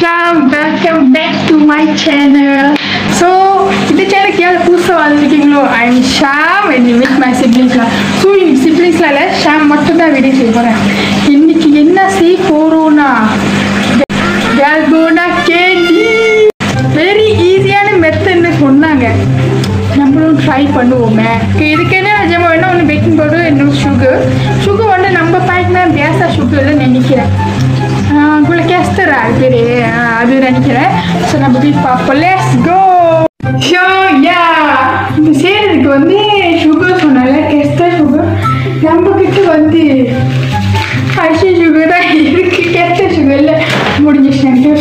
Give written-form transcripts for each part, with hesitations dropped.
Sham, welcome back to my channel. So, this channel is called I'm Sham and with my siblings. So, in siblings, Sham, what is the video? Dalgona candy. Very easy and method. Try பண்ணுவோமே இதுக்கேனே அஜமா என்ன ஒன்னு baking powder and sugar வந்து நம்ம packet நான் பேசா sugar நினைக்கிறேன் உங்களுக்கு கேஸ்டரா பேரு அது நினைக்கிறேன் சோ நம்ம போய் பாப்போம் let's go so yeah இந்த சேருக்கு வந்து sugar சொன்னால கேஸ்டர் sugar நம்ம கிட்ட வந்து ஐசி sugar தான் இருக்கு கேஸ்டர் sugar இல்ல முடிஞ்சிச்சு எனக்கு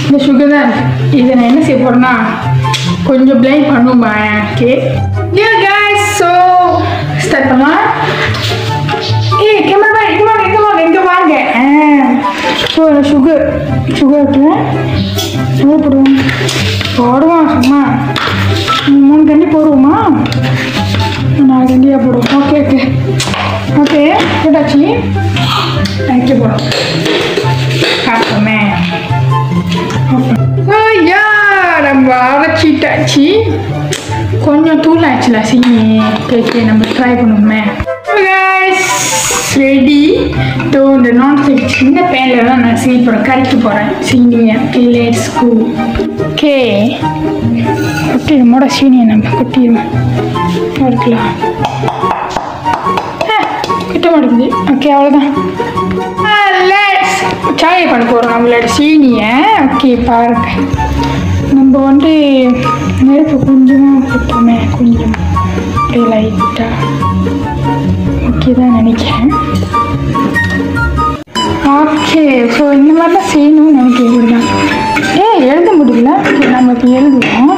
இந்த sugar தான் இத நான் என்ன செய்ய போறேன்னா கொஞ்சம் blend பண்ணுமா okay yeah guys so start பண்ணலாம் camera இங்க வாங்க so sugar போடுவோம் சும்மா 3 கண்டி போடுவோமா 4 கண்டியா போடுவோம் okay போட்டாச்சு தேங்க்யூ போடுவோம் காட்டுமே நம்ம அரைச்சிட்டாச்சு கொஞ்சம் தூள் ஆச்சுல சீனி கேக்கு நம்ம ட்ரை பண்ணுவோமே guys ரெடி தோ இந்த நான்ஸ்டிக் சின்ன பேன்ல தான் நான் செய்ய போறேன் கரைக்க போறேன் சீனியை okay let's go okay குட்டி மோட சீனியை நம்ம குட்டிடுவோம் இருக்கலாம் கிட்ட மாட்டேங்குது ஓகே அவ்வளோதான் let's ட்ரை பண்ண போறோம் நம்மளோட சீனியை ஓகே பாருங்க நம்ம வந்து நெருப்பு கொஞ்சமாக கொடுப்போமே கொஞ்சம் அப்படியே லைட்டாக ஓகே தான் நினைக்கிறேன் ஓகே ஸோ இந்த மாதிரி தான் செய்யணும்னு நினைக்கிறேன் இப்படி தான் எழுத முடியல நம்ம இப்போ எழுதுவோம்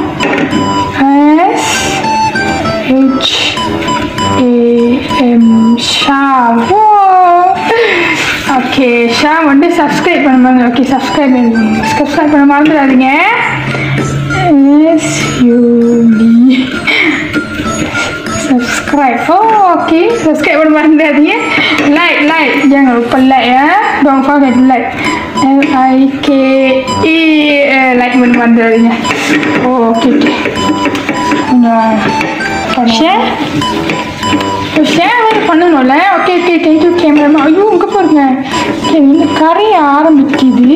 SHAM ஷாவோ ஓகே ஷாம் வந்து சப்ஸ்கிரைப் பண்ண மாதிரி ஓகே சப்ஸ்கிரைப் பண்ண மறந்துடாதீங்க subscribe okay subscribe பண்ண மறந்துடாதீங்க like jangan lupa like ya don't forget like like like பண்ண மறந்துடாதீங்க okay share பண்ணணும்ல okay thank you cameraman ஐயோ இங்க பாருங்க இந்த கரைய ஆரம்பிக்குது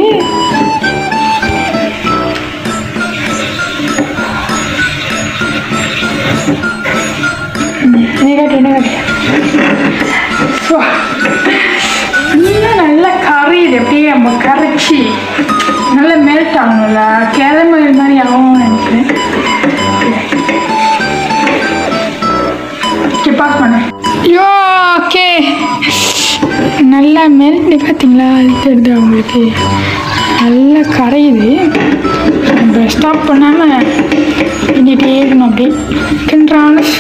நல்லா கரையுது அப்படியே நம்ம கரைச்சி நல்லா மெல்ட் ஆகணும்ல கிழமை மாதிரி ஆகும் நினைக்கிறேன் பாஸ் பண்ண ஓகே நல்லா மெல்ட் பார்த்தீங்களா அது தெரியுது அவங்களுக்கு நல்லா கரையுது நம்ம ஸ்டாப் பண்ணாமல் பண்ணிகிட்டே இருக்கணும் அப்படியே கிண்ட்ரான்ஸ்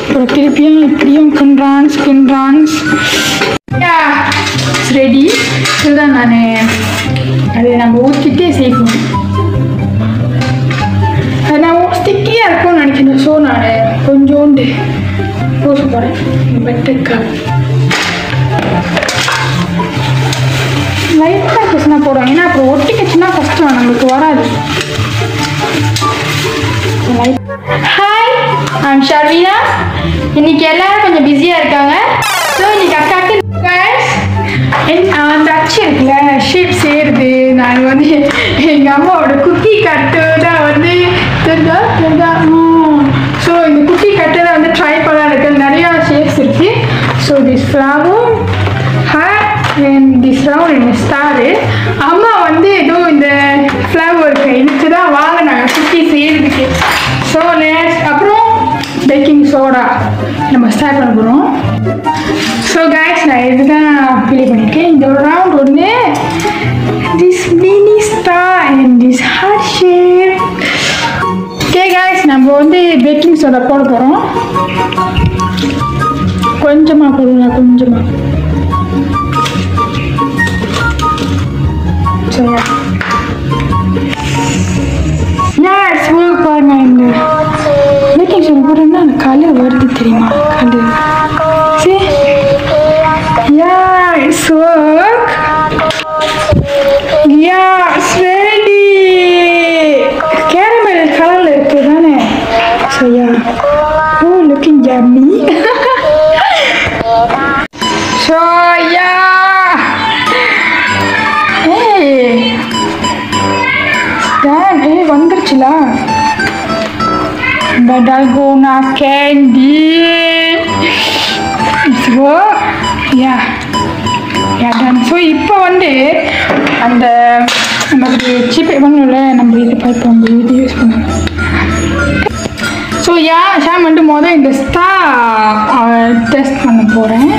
அப்புறம் திருப்பியும் இப்படியும் கிண்ட்ரான்ஸ் ரெடி இதுதான் நான் அதை நம்ம ஊற்றிட்டே சேர்க்கணும் அது நான் ஸ்டிக்கியாக இருக்கும்னு நினைக்கிறேன் ஸோ நான் கொஞ்சோண்டு பூச போகிறேன் பட்டர்க்கா லைட்டாக பூசினா போடுவோம் ஏன்னா அப்புறம் ஒட்டிக்கிச்சுன்னா கஷ்டம் நம்மளுக்கு வராது ஹாய் ஐம் ஷர்வீனா இன்னைக்கு எல்லாரும் கொஞ்சம் பிஸியாக இருக்காங்க ஸோ இன்னைக்கு அக்காக்கு அந்த அச்சு இருக்குல்ல ஷேப் செய்யுது நாங்கள் வந்து எங்கள் அம்மாவோட குக்கி கட்டு தான் வந்து தெரிஞ்சா ஸோ இந்த குக்கி கட்டு தான் வந்து ட்ரை பண்ணலாம் இருக்குது நிறையா ஷேப்ஸ் இருக்குது so this flower heart and this round and star அம்மா வந்து ஏதோ இந்த ஃப்ளவருக்கு இதுக்கு தான் வாங்கினாங்க குக்கி செய்யறதுக்கு ஸோ நெக்ஸ்ட் அப்புறம் பேக்கிங் சோடா நம்ம ஸ்டார்ட் பண்ண போகிறோம் ஸோ கைஸ் நான் இதுதான் ஃபில் பண்ணியிருக்கேன் இந்த ரவுண்ட் ஒன்று this mini star and this heart shape okay guys நம்ம வந்து பேக்கிங் சோடா போட போகிறோம் கொஞ்சமாக போடுங்க கொஞ்சமாக சரியா எஸ் ஒர்க் பாருங்க இந்த பேக்கிங் சோடா போடுறேன்னா அந்த கலர் வருது தெரியுமா கலர் சரி yeah it's work வந்துருச்சுல இந்த dalgona candy. So yeah done. So இப்போ வந்து அந்த நமக்கு ஜிபே பண்ணல நம்ம இது பார்ப்போம் இது யூஸ் பண்ணுவோம். ஸோ ஷாம் வந்து முதல் இந்த ஸ்டார் டெஸ்ட் பண்ண போகிறேன்.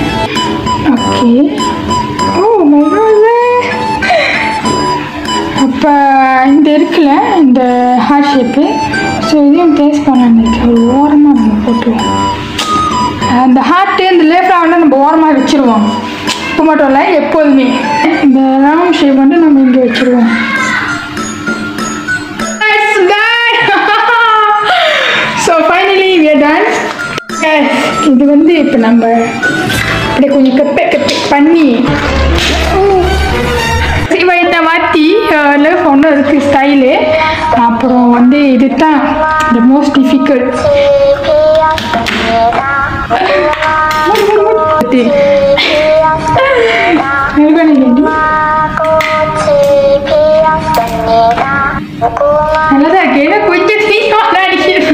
Okay oh my God. அப்போ இந்த இருக்குல்ல இந்த ஹார்ட் ஷேப்பு. ஸோ இதையும் டேஸ்ட் பண்ணலான்னு இருக்கேன். ஒரு ஓரமாக நம்ம போட்டுருவோம். அந்த ஹார்ட்டு இந்த லேஃப்டாக வந்து நம்ம ஓரமாக வச்சுருவோம். இப்போ மட்டும் இல்லை எப்போதுமே இந்த ரவுண்ட் ஷேப் வந்து நம்ம இங்கே வச்சுருவோம். So finally we are done. இது வந்து இப்போ நம்ம அப்படியே கொஞ்சம் கப்பை பண்ணி வயிற்ற மாற்றி லவ் ஒன்றும் இருக்குது ஸ்டைலு. அப்புறம் வந்து இது தான் த மோஸ்ட் டிஃபிகல்ட். நல்லதா இருக்கு. கொஞ்சம் சீக்கிரம் அடிக்கிறேன்.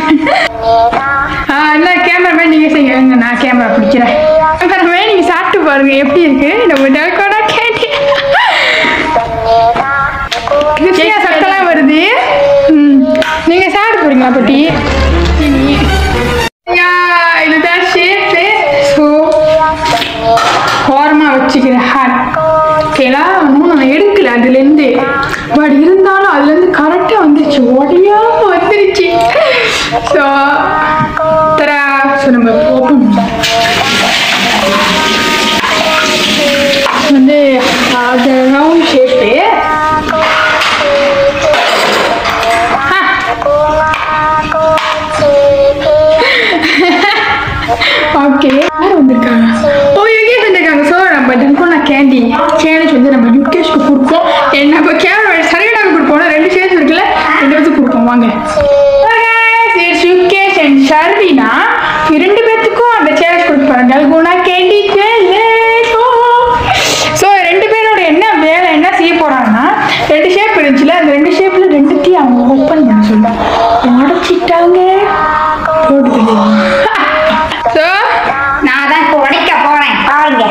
என்ன கேமராமேன் நீங்கள் செய்யுங்க, நான் கேமரா பிடிக்கிறேன். கேமராமேன் நீங்கள் சாப்பிட்டு பாருங்க எப்படி இருக்கு நம்ம dalgona candy. சத்தெல்லாம் வருது. நீங்கள் சாப்பிட்டு போறீங்களா பட்டி? இதுதான் ஷேப்பு. ஸோ ஓரமாக வச்சுக்கிறேன் ஹார்ட். ஓகேலா நான் எடுக்கல அதுலேருந்து. பட் இருந்தாலும் அதுலேருந்து கரெக்டாக வந்துருச்சு, உடையாம வந்துருச்சு. ஸோ தரா ஸோ நம்ம ஓப்பன் வந்து அது ரவுண்ட் ஷேப்பு. ஓகே யார் வந்திருக்காங்க? ஓ யுகேஷ் வந்திருக்காங்க. ஸோ நம்ம dalgona candy சேலஞ்ச் வந்து நம்ம யுகேஷ்க்கு கொடுப்போம். நம்ம கேமரா சரியாக கொடுப்போம். 2 சேஞ்ச் இருக்குல்ல, 2 பேருக்கு கொடுப்போம். வாங்க யுகேஷ் அண்ட் ஷர்வினா 2 பேர்த்துக்கும் அந்த சேலஞ்ச் கொடுப்பாங்க dalgona candy சேலஞ்ச். ஸோ 2 பேரோட என்ன வேலை என்ன செய்ய போறாங்கன்னா 2 ஷேப் இருந்துச்சுல, அந்த 2 ஷேப்ல 2த்தையும் அவங்க ஓப்பன் பண்ண சொல்லுவாங்க. உடச்சிட்டாங்க போடுது. ஸோ நான் தான் இப்போ உடைக்க போறேன். பாருங்க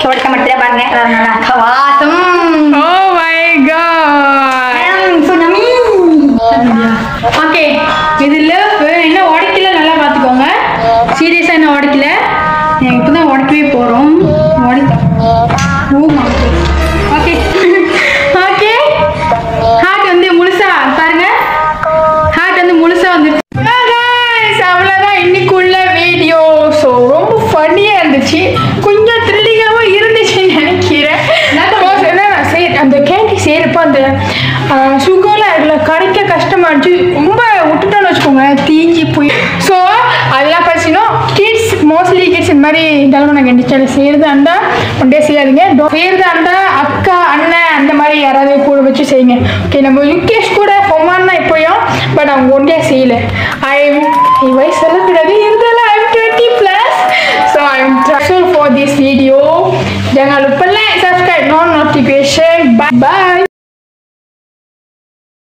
உடைக்க மட்டும் பாருங்க வாசம். Oh my god tsunami. Okay இது லவ் என்ன உடைக்கல, நல்லா பார்த்துக்கோங்க. சீரியஸாக என்ன உடைக்கல, இப்போ தான் உடைக்கவே போகிறோம். ஓகே ஓகே ஹார்ட் வந்து முழுசா பாருங்க. ஹார்ட் வந்து முழுசா வந்து அவ்வளோதான் இன்னைக்குள்ள வீடியோ. ஸோ ரொம்ப ஃபன்னியாக இருந்துச்சு, கொஞ்சம் த்ரில்லிங்காகவும் இருந்துச்சுன்னு நினைக்கிறேன். அந்த கேண்டி செய்கிறப்ப அந்த சுகர்லாம் இருக்குல்ல கரைக்க கஷ்டமாக இருந்துச்சு. ரொம்ப விட்டுட்டோன்னு வச்சுக்கோங்க தீஞ்சி போய். ஸோ அதெல்லாம் பார்த்தீங்கன்னா கிட்ஸ் மோஸ்ட்லி கிட்ஸ் இந்த மாதிரி dalgona candy சேனல் செய்கிறதா இருந்தால் ஒன்றே செய்யாதீங்க. செய்கிறதா இருந்தால் அக்கா அண்ணன் அந்த மாதிரி யாராவது கூட வச்சு செய்யுங்க. ஓகே நம்ம யுகேஷ் கூட பொம்மான்னா இப்போயும் பட் அவங்க ஒன்றே செய்யலை. வயசு சொல்லக்கூடாது இருந்தாலும் I'm 20+. So I'm thankful for this video. Jangan lupa like, subscribe, notification. Bye.